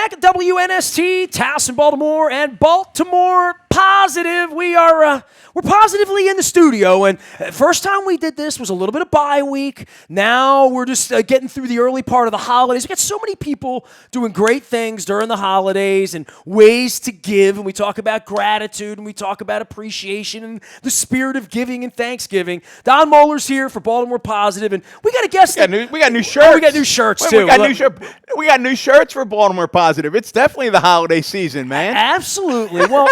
back at WNST, Towson, Baltimore, and Baltimore Positive. We're positively in the studio, and first time we did this was a little bit of bye week. Now we're just getting through the early part of the holidays. We got so many people doing great things during the holidays and ways to give, and we talk about gratitude, and we talk about appreciation and the spirit of giving and Thanksgiving. Don Moeller's here for Baltimore Positive, and we got a guest. We got new shirts. Oh, we got new shirts, too. We got new shirts for Baltimore Positive. It's definitely the holiday season, man. Absolutely. Well,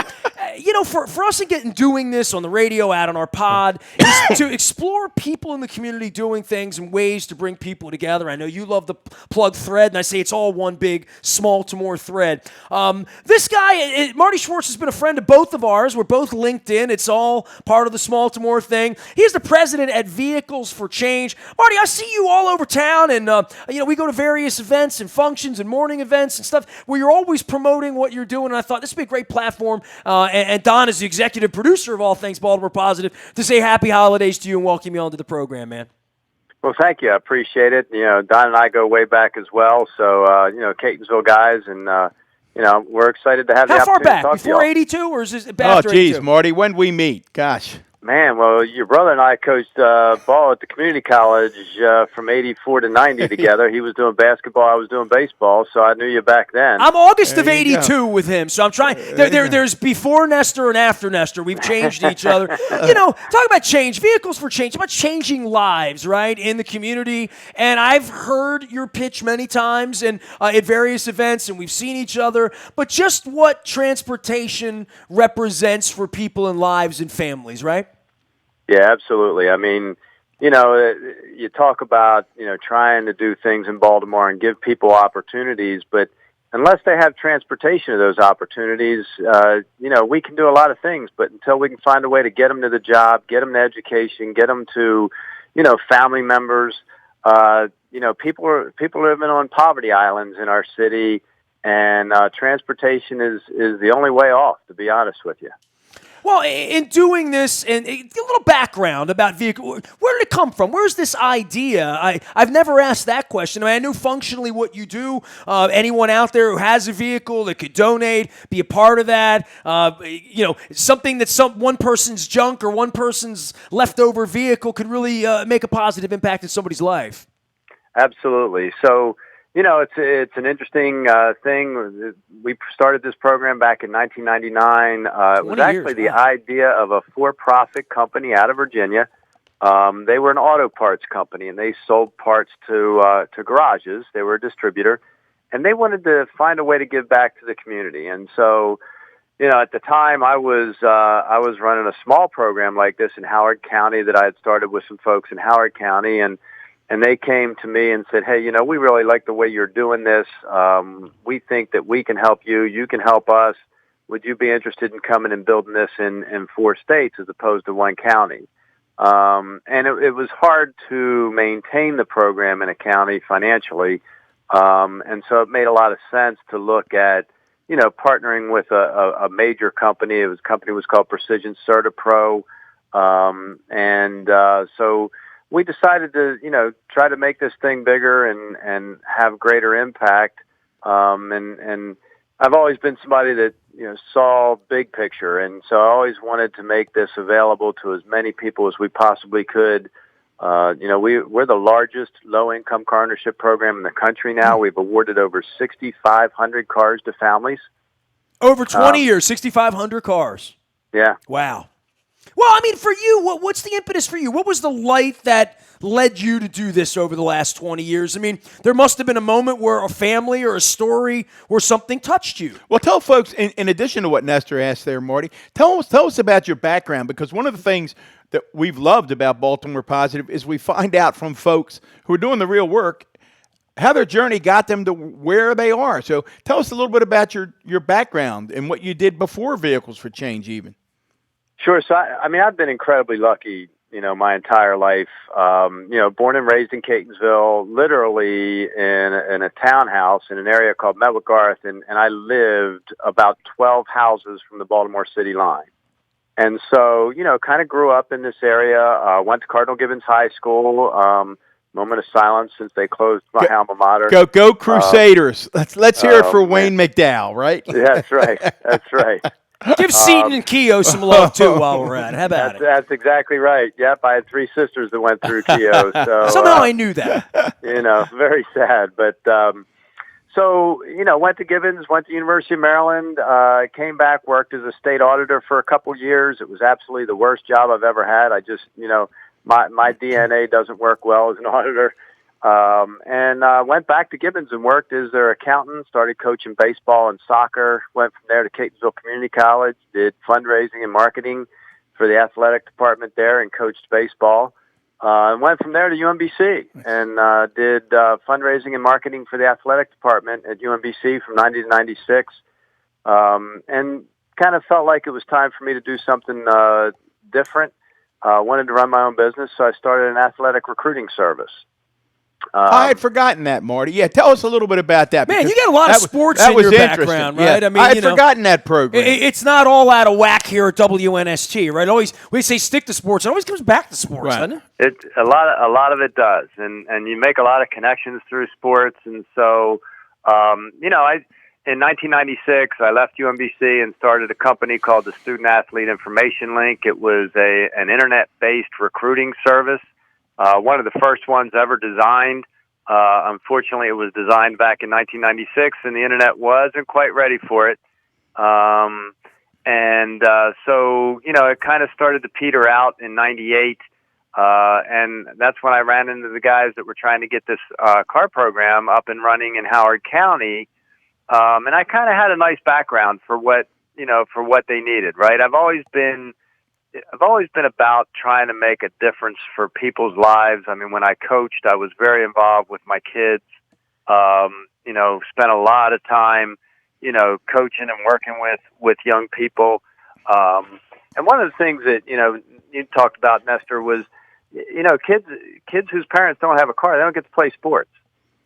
for us to doing this on the radio, out on our pod, is to explore people in the community doing things and ways to bring people together. I know you love the plug thread, and I say it's all one big small-to-more thread. This guy, Marty Schwartz, has been a friend of both of ours. We're both linked in. It's all part of the small-to-more thing. He's the president at Vehicles for Change. Marty, I see you all over town, and we go to various events and functions and morning events and stuff where you're always promoting what you're doing, and I thought this would be a great platform, and Don is the executive producer of all things Baltimore Positive, to say happy holidays to you and welcome you onto the program, man. Well, thank you. I appreciate it. Don and I go way back as well, so, Catonsville guys, and, we're excited to have the opportunity to talk to you. How far back? Before 82, or is this after 82? Oh, geez, Marty, when did we meet? Gosh. Man, well, your brother and I coached ball at the community college from 84 to 90 together. He was doing basketball, I was doing baseball, so I knew you back then. I'm August of 82 with him, so I'm trying. There's before Nestor and after Nestor. We've changed each other. Talk about change, Vehicles for Change, about changing lives, right, in the community. And I've heard your pitch many times and at various events, and we've seen each other. But just what transportation represents for people and lives and families, right? Yeah, absolutely. I mean, you talk about, trying to do things in Baltimore and give people opportunities, but unless they have transportation to those opportunities, we can do a lot of things, but until we can find a way to get them to the job, get them to education, get them to, family members, people are living on poverty islands in our city, and transportation is the only way off, to be honest with you. Well, in doing this, and a little background about vehicle, where did it come from? Where's this idea? I've never asked that question. I know functionally what you do. Anyone out there who has a vehicle that could donate, be a part of that. Something that one person's junk or one person's leftover vehicle could really make a positive impact in somebody's life. Absolutely. So, it's an interesting thing. We started this program back in 1999. It was actually the idea of a for-profit company out of Virginia. They were an auto parts company, and they sold parts to garages. They were a distributor, and they wanted to find a way to give back to the community. And so, at the time, I was running a small program like this in Howard County that I had started with some folks in Howard County, and they came to me and said, hey, we really like the way you're doing this. We think that we can help you. You can help us. Would you be interested in coming and building this in 4 states as opposed to 1 county? And it was hard to maintain the program in a county financially. And so it made a lot of sense to look at, partnering with a major company. A company was called Precision CertaPro. So we decided to, try to make this thing bigger and have greater impact. And I've always been somebody that, saw big picture. And so I always wanted to make this available to as many people as we possibly could. We're the largest low-income car ownership program in the country now. We've awarded over 6,500 cars to families. Over 20 years, 6,500 cars. Yeah. Wow. Well, I mean, for you, what's the impetus for you? What was the light that led you to do this over the last 20 years? I mean, there must have been a moment where a family or a story where something touched you. Well, tell folks, in addition to what Nestor asked there, Marty, tell us about your background, because one of the things that we've loved about Baltimore Positive is we find out from folks who are doing the real work how their journey got them to where they are. So tell us a little bit about your background and what you did before Vehicles for Change even. Sure. So, I've been incredibly lucky, my entire life. Born and raised in Catonsville, literally in a townhouse in an area called Medwick-Garth, and I lived about 12 houses from the Baltimore city line. And so, kind of grew up in this area, went to Cardinal Gibbons High School, Moment of silence since they closed my alma mater. Go Crusaders. Let's hear it for Wayne McDowell, right? Yeah, that's right. That's right. Give Seton and Keogh some love, too, while we're at it. How about it? That's exactly right. Yep, I had 3 sisters that went through Keogh. So, somehow I knew that. Very sad. But so, went to Gibbons, went to University of Maryland, came back, worked as a state auditor for a couple years. It was absolutely the worst job I've ever had. I just, my DNA doesn't work well as an auditor. And went back to Gibbons and worked as their accountant, started coaching baseball and soccer, went from there to Catonsville Community College, did fundraising and marketing for the athletic department there and coached baseball. And went from there to UMBC and did fundraising and marketing for the athletic department at UMBC from 90 to 96. And kind of felt like it was time for me to do something different. Wanted to run my own business, so I started an athletic recruiting service. I had forgotten that, Marty. Yeah, tell us a little bit about that. Man, you got a lot of sports in your background, right? Yeah. I had forgotten that program. It's not all out of whack here at WNST, right? We say stick to sports. It always comes back to sports, right. doesn't it? A lot of it does, and you make a lot of connections through sports. And so, in 1996, I left UMBC and started a company called the Student Athlete Information Link. It was an internet-based recruiting service. One of the first ones ever designed. Unfortunately, it was designed back in 1996, and the internet wasn't quite ready for it. So, it kind of started to peter out in 98. And that's when I ran into the guys that were trying to get this car program up and running in Howard County. And I kind of had a nice background for what they needed, right? I've always been about trying to make a difference for people's lives. I mean, when I coached, I was very involved with my kids, spent a lot of time, coaching and working with young people. And one of the things that, you talked about, Nestor, was, kids whose parents don't have a car, they don't get to play sports.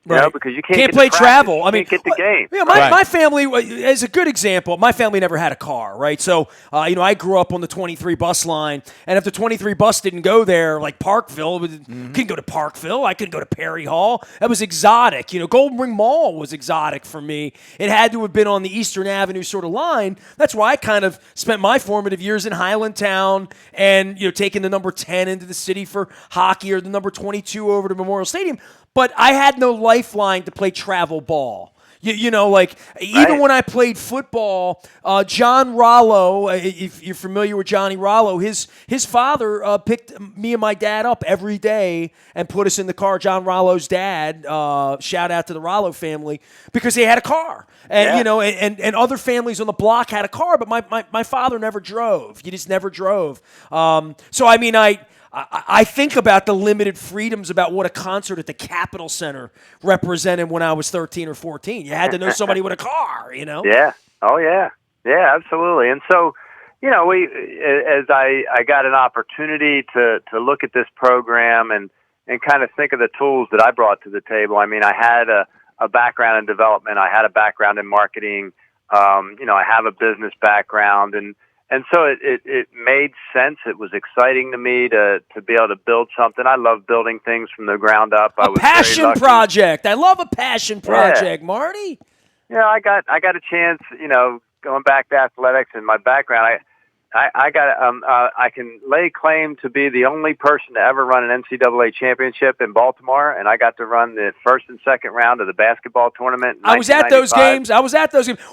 Right. Because you can't play travel. I mean, get the game. My family, as a good example, my family never had a car, right? So, I grew up on the 23 bus line, and if the 23 bus didn't go there, like Parkville, couldn't go to Parkville. I couldn't go to Perry Hall. That was exotic. Golden Ring Mall was exotic for me. It had to have been on the Eastern Avenue sort of line. That's why I kind of spent my formative years in Highlandtown and, taking the number 10 into the city for hockey or the number 22 over to Memorial Stadium. But I had no lifeline to play travel ball. Even when I played football, John Rollo, if you're familiar with Johnny Rollo, his father picked me and my dad up every day and put us in the car. John Rollo's dad, shout out to the Rollo family, because he had a car. And, and other families on the block had a car, but my father never drove. He just never drove. I think about the limited freedoms about what a concert at the Capitol Center represented when I was 13 or 14. You had to know somebody with a car, Yeah. Oh, yeah. Yeah, absolutely. And so, as I got an opportunity to look at this program and kind of think of the tools that I brought to the table. I mean, I had a background in development. I had a background in marketing. I have a business background, and so it made sense. It was exciting to me to be able to build something. I love building things from the ground up. A passion project. I love a passion project, Marty. Yeah, I got a chance, going back to athletics and my background. I can lay claim to be the only person to ever run an NCAA championship in Baltimore, and I got to run the first and second round of the basketball tournament. I was at those games.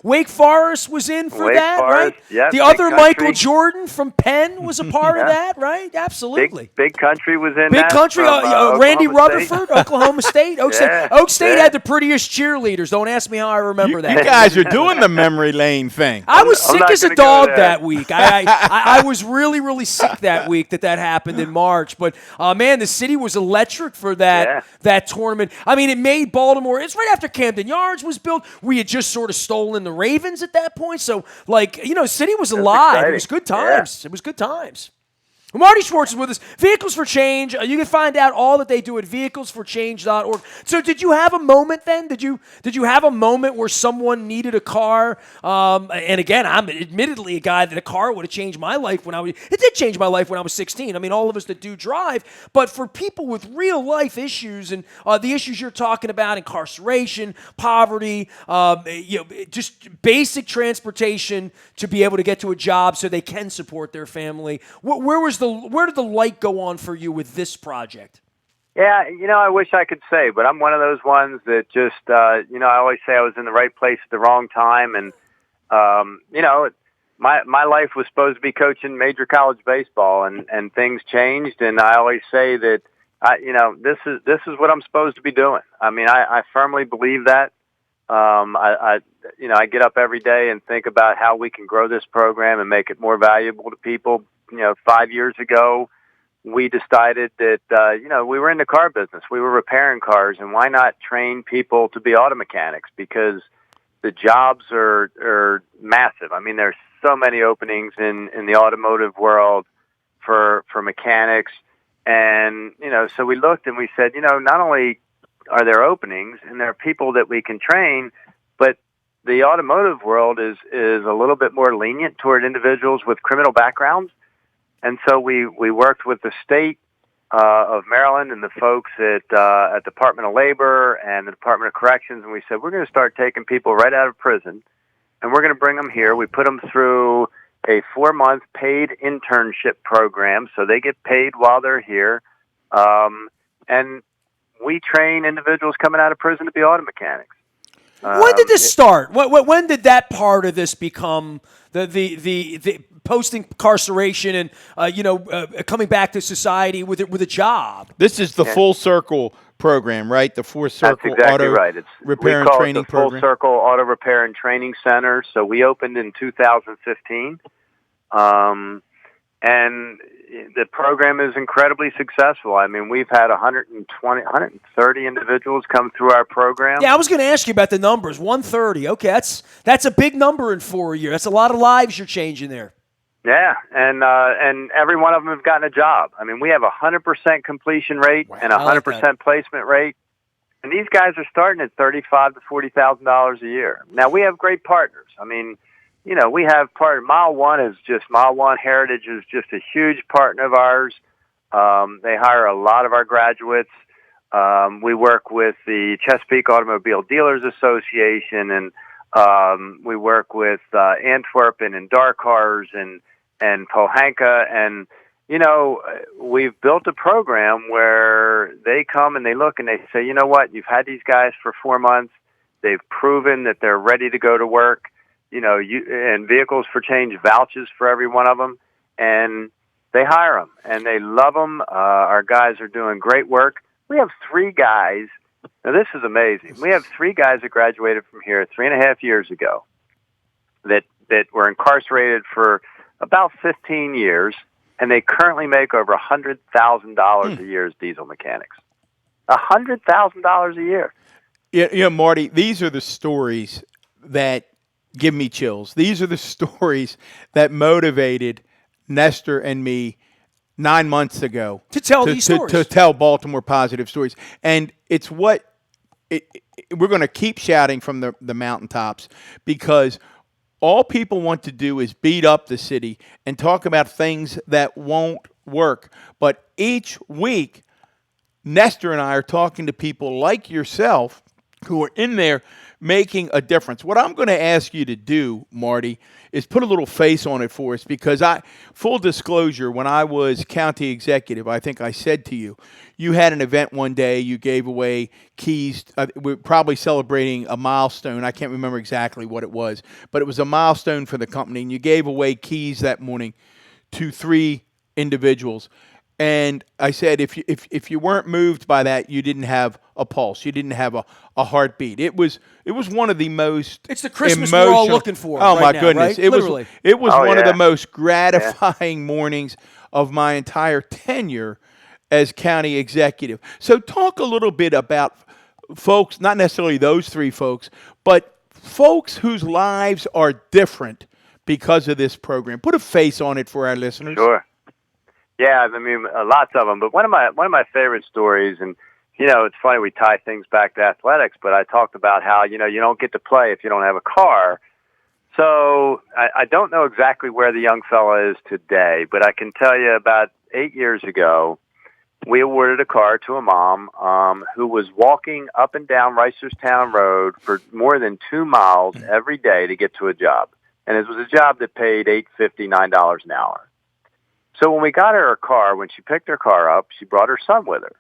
Wake Forest was in for that, right? Yep, the other Michael Jordan from Penn was a part of that, right? Absolutely. Big Country was in Big that. Country, Randy Rutherford, Oklahoma State. Oak State had the prettiest cheerleaders. Don't ask me how I remember that. You guys are doing the memory lane thing. I was sick as a dog that week. I was really, really sick that week that happened in March. But, man, the city was electric for that tournament. I mean, it made Baltimore. It's right after Camden Yards was built. We had just sort of stolen the Ravens at that point. So, the city was alive. It was good times. Yeah. It was good times. Marty Schwartz is with us. Vehicles for Change. You can find out all that they do at vehiclesforchange.org. So did you have a moment then? Did you have a moment where someone needed a car? And again, I'm admittedly a guy that a car would have changed my life it did change my life when I was 16. I mean, all of us that do drive. But for people with real life issues and the issues you're talking about, incarceration, poverty, just basic transportation to be able to get to a job so they can support their family. Where did the light go on for you with this project? Yeah, I wish I could say, but I'm one of those ones that just, I always say I was in the right place at the wrong time. And, my life was supposed to be coaching major college baseball, and things changed. And I always say that, this is what I'm supposed to be doing. I mean, I firmly believe that. I get up every day and think about how we can grow this program and make it more valuable to people. 5 years ago, we decided that, we were in the car business. We were repairing cars, and why not train people to be auto mechanics? Because the jobs are massive. I mean, there's so many openings in the automotive world for mechanics. And, so we looked and we said, not only are there openings and there are people that we can train, but the automotive world is a little bit more lenient toward individuals with criminal backgrounds. And so we worked with the state of Maryland and the folks at Department of Labor and the Department of Corrections, and we said, we're going to start taking people right out of prison, and we're going to bring them here. We put them through a 4-month paid internship program, so they get paid while they're here, and we train individuals coming out of prison to be auto mechanics. When did this start? When did that part of this become the post-incarceration and coming back to society with a job? This is the Full Circle program, right? The Full Circle That's exactly Auto right. Repair and Training Program. Full Circle Auto Repair and Training Center. So we opened in 2015, and the program is incredibly successful. I mean, we've had 130 individuals come through our program. Yeah, I was going to ask you about the numbers. 130. Okay, that's a big number in 4 years. That's a lot of lives you're changing there. Yeah, and every one of them have gotten a job. I mean, we have a 100% completion rate and a 100% placement rate. And these guys are starting at $35,000 to $40,000 a year. Now, we have great partners. I mean, we have Mile One Heritage is just a huge partner of ours. They hire a lot of our graduates. We work with the Chesapeake Automobile Dealers Association, and we work with Antwerpen and Dark Cars and Pohanka, and we've built a program where they come and they look and they say, you know what, you've had these guys for 4 months, they've proven that they're ready to go to work, and Vehicles for Change vouches for every one of them, and they hire them and they love them. Our guys are doing great work. We have 3 guys. Now this is amazing. We have 3 guys that graduated from here 3.5 years ago that were incarcerated for about 15 years, and they currently make over $100,000 a year as diesel mechanics. $100,000 a year. Yeah, Marty, these are the stories that give me chills. These are the stories that motivated Nestor and me 9 months ago to tell these stories, to tell Baltimore positive stories. And it's what we're going to keep shouting from the mountaintops, because all people want to do is beat up the city and talk about things that won't work. But each week, Nestor and I are talking to people like yourself who are in there making a difference. What I'm going to ask you to do, Marty, is put a little face on it for us, because full disclosure, when I was county executive, I think I said to you, you had an event one day, you gave away keys. We're probably celebrating a milestone. I can't remember exactly what it was, but it was a milestone for the company, and you gave away keys that morning to 3 individuals. And I said, if you weren't moved by that, you didn't have a pulse. You didn't have a heartbeat. It was one of the most. It's the Christmas we're all looking for. Oh, right my now, goodness! Right? Literally. It was one of the most gratifying mornings of my entire tenure as county executive. So talk a little bit about folks, not necessarily those 3 folks, but folks whose lives are different because of this program. Put a face on it for our listeners. Sure. Yeah, I mean, lots of them. But one of my favorite stories, and it's funny we tie things back to athletics. But I talked about how you don't get to play if you don't have a car. So I don't know exactly where the young fella is today, but I can tell you about 8 years ago, we awarded a car to a mom who was walking up and down Reisterstown Road for more than 2 miles every day to get to a job, and it was a job that paid $8.50, $9 an hour. So when we got her car, when she picked her car up, she brought her son with her.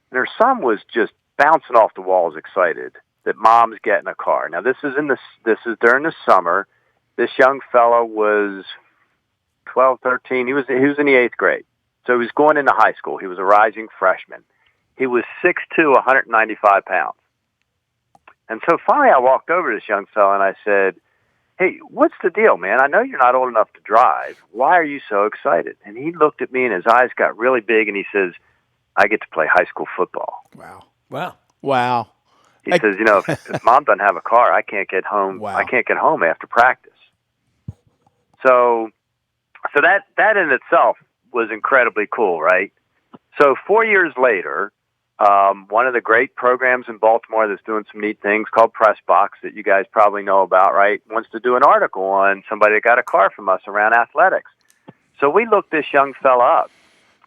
And her son was just bouncing off the walls excited that mom's getting a car. Now this is during the summer. This young fellow was 12, 13. He was in the 8th grade. So he was going into high school. He was a rising freshman. He was 6'2", 195 pounds. And so finally I walked over to this young fellow and I said, "Hey, what's the deal, man? I know you're not old enough to drive. Why are you so excited?" And he looked at me and his eyes got really big and he says, "I get to play high school football." Wow. He says, if mom doesn't have a car, I can't get home. Wow. I can't get home after practice. So that in itself was incredibly cool, right? So 4 years later, one of the great programs in Baltimore that's doing some neat things called Press Box that you guys probably know about, right, wants to do an article on somebody that got a car from us around athletics. So we looked this young fella up,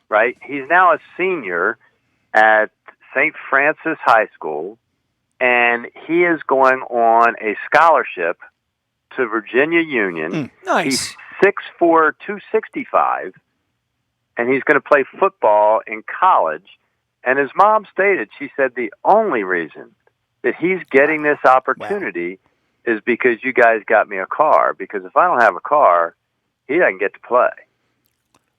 right? He's now a senior at St. Francis High School, and he is going on a scholarship to Virginia Union. Nice. He's 6'4", 265, and he's going to play football in college. And his mom stated, she said, the only reason that he's getting this opportunity is because you guys got me a car. Because if I don't have a car, he doesn't get to play.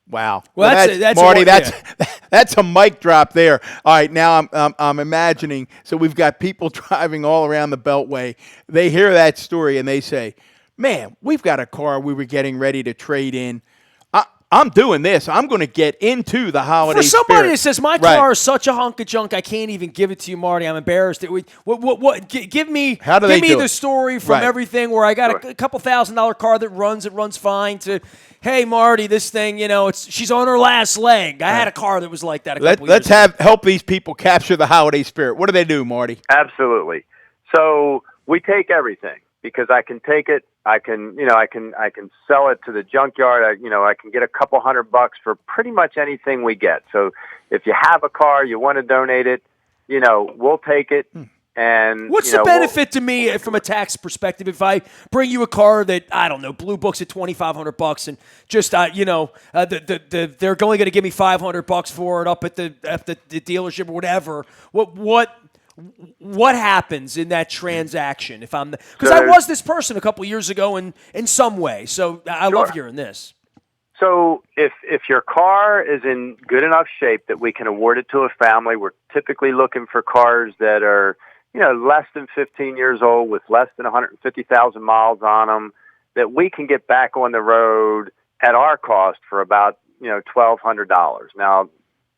Wow. Well, that's Marty. That's a mic drop there. All right, now I'm imagining. So we've got people driving all around the Beltway. They hear that story and they say, "Man, we've got a car we were getting ready to trade in. I'm doing this. I'm going to get into the holiday For somebody spirit." that says, "My car is such a hunk of junk, I can't even give it to you, Marty. I'm embarrassed." Give me the story from everything where I got a couple $1,000 car that runs fine to, "Hey, Marty, this thing, she's on her last leg." I had a car that was like that a couple years ago. Let's help these people capture the holiday spirit. What do they do, Marty? Absolutely. So we take everything because I can take it. I can sell it to the junkyard. I can get a couple $100 for pretty much anything we get. So if you have a car, you want to donate it, we'll take it. And what's the benefit to me from a tax perspective if I bring you a car that, I don't know, Blue Book's at $2,500 and just they're only going to give me $500 for it up at the dealership or whatever? What happens in that transaction if I'm because I was this person a couple years ago in some way, so I love hearing this. So if your car is in good enough shape that we can award it to a family, we're typically looking for cars that are less than 15 years old with less than 150,000 miles on them that we can get back on the road at our cost for about $1,200. Now,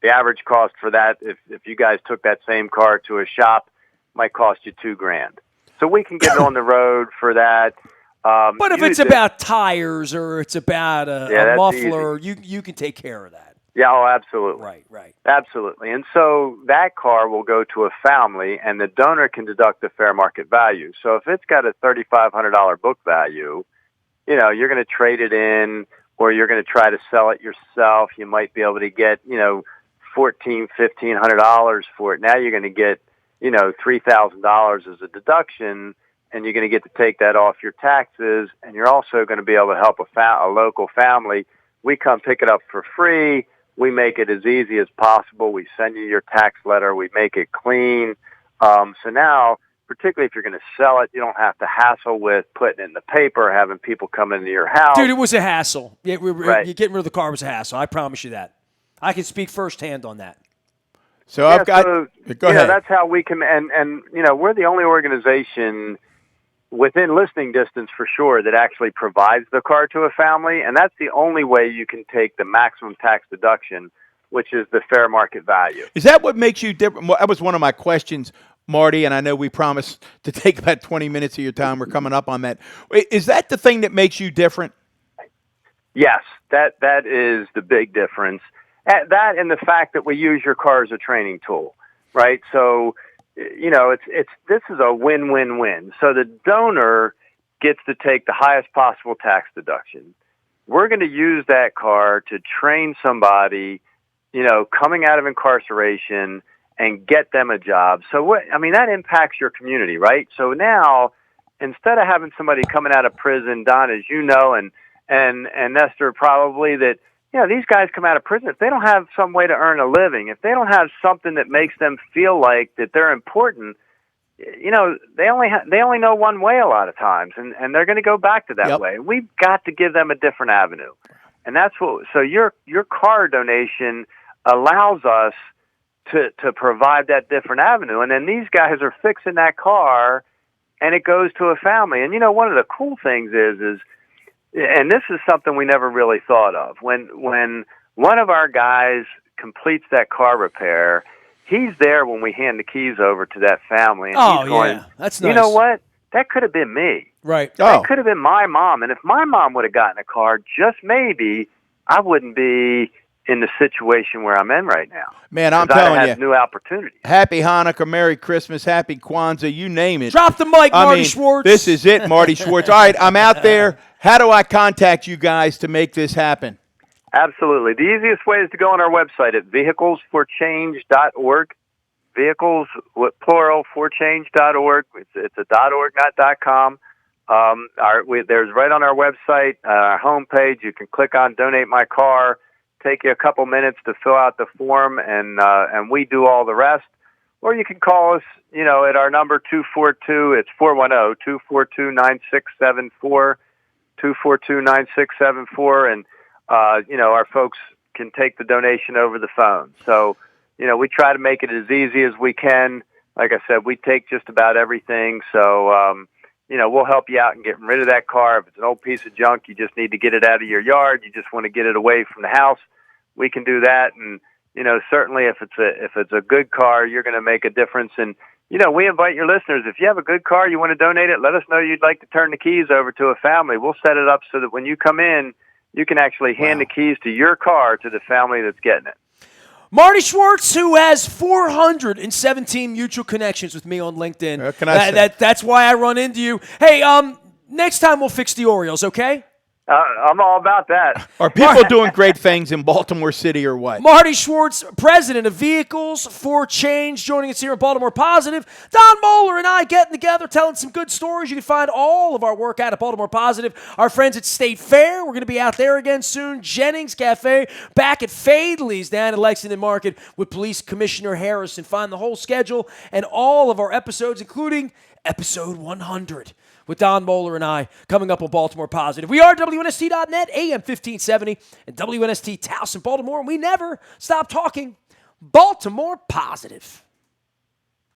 the average cost for that, if you guys took that same car to a shop, might cost you $2,000. So we can get it on the road for that. But if it's about tires or it's about a muffler, you can take care of that. Yeah, oh, absolutely. Right. Absolutely. And so that car will go to a family, and the donor can deduct the fair market value. So if it's got a $3,500 book value, you're going to trade it in, or you're going to try to sell it yourself. You might be able to get, $1,400, $1,500 for it. Now you're going to get, $3,000 as a deduction, and you're going to get to take that off your taxes, and you're also going to be able to help a local family. We come pick it up for free. We make it as easy as possible. We send you your tax letter. We make it clean. So now, particularly if you're going to sell it, you don't have to hassle with putting it in the paper, having people come into your house. Dude, it was a hassle. Right. Getting rid of the car was a hassle. I promise you that. I can speak firsthand on that. So I've got. Go ahead. That's how we can, and we're the only organization within listening distance for sure that actually provides the car to a family, and that's the only way you can take the maximum tax deduction, which is the fair market value. Is that what makes you different? That was one of my questions, Marty, and I know we promised to take about 20 minutes of your time. We're coming up on that. Is that the thing that makes you different? Yes, that is the big difference. that and the fact that we use your car as a training tool, right? So, this is a win-win-win. So the donor gets to take the highest possible tax deduction. We're going to use that car to train somebody, coming out of incarceration and get them a job. So that impacts your community, right? So now, instead of having somebody coming out of prison, Don, as you know, and Nestor probably, that, these guys come out of prison, if they don't have some way to earn a living, if they don't have something that makes them feel like that they're important, they only know one way a lot of times, and they're going to go back to that way. We've got to give them a different avenue. And that's so your car donation allows us to provide that different avenue. And then these guys are fixing that car, and it goes to a family. And one of the cool things is and this is something we never really thought of. When one of our guys completes that car repair, he's there when we hand the keys over to that family. And he's going, that's nice. You know what? That could have been me. Right. That could have been my mom. And if my mom would have gotten a car, just maybe I wouldn't be in the situation where I'm in right now. Man, I'm telling you, new opportunities. Happy Hanukkah, Merry Christmas, Happy Kwanzaa, you name it. Drop the mic, Marty Schwartz. This is it, Marty Schwartz. All right, I'm out there. How do I contact you guys to make this happen? Absolutely. The easiest way is to go on our website at vehiclesforchange.org. Vehicles, plural, forchange.org. It's a .org, not .com. There's right on our website, our homepage, you can click on Donate My Car. Take you a couple minutes to fill out the form, and we do all the rest. Or you can call us, at our number 242. It's 410-242-9674, 242-9674, and our folks can take the donation over the phone. So, we try to make it as easy as we can. Like I said, we take just about everything. So, we'll help you out in getting rid of that car. If it's an old piece of junk, you just need to get it out of your yard. You just want to get it away from the house. We can do that. And, certainly if it's a good car, you're going to make a difference. And, we invite your listeners, if you have a good car, you want to donate it, let us know you'd like to turn the keys over to a family. We'll set it up so that when you come in, you can actually hand the keys to your car to the family that's getting it. Marty Schwartz, who has 417 mutual connections with me on LinkedIn. That's why I run into you. Hey, next time we'll fix the Orioles, okay? I'm all about that. Are people doing great things in Baltimore City or what? Marty Schwartz, president of Vehicles for Change, joining us here at Baltimore Positive. Don Moeller and I getting together, telling some good stories. You can find all of our work out at Baltimore Positive. Our friends at State Fair, we're going to be out there again soon. Jennings Cafe, back at Fadley's down in Lexington Market with Police Commissioner Harrison. Find the whole schedule and all of our episodes, including episode 100. With Don Moeller and I coming up on Baltimore Positive. We are WNST.net, AM 1570, and WNST Towson, Baltimore, and we never stop talking Baltimore Positive.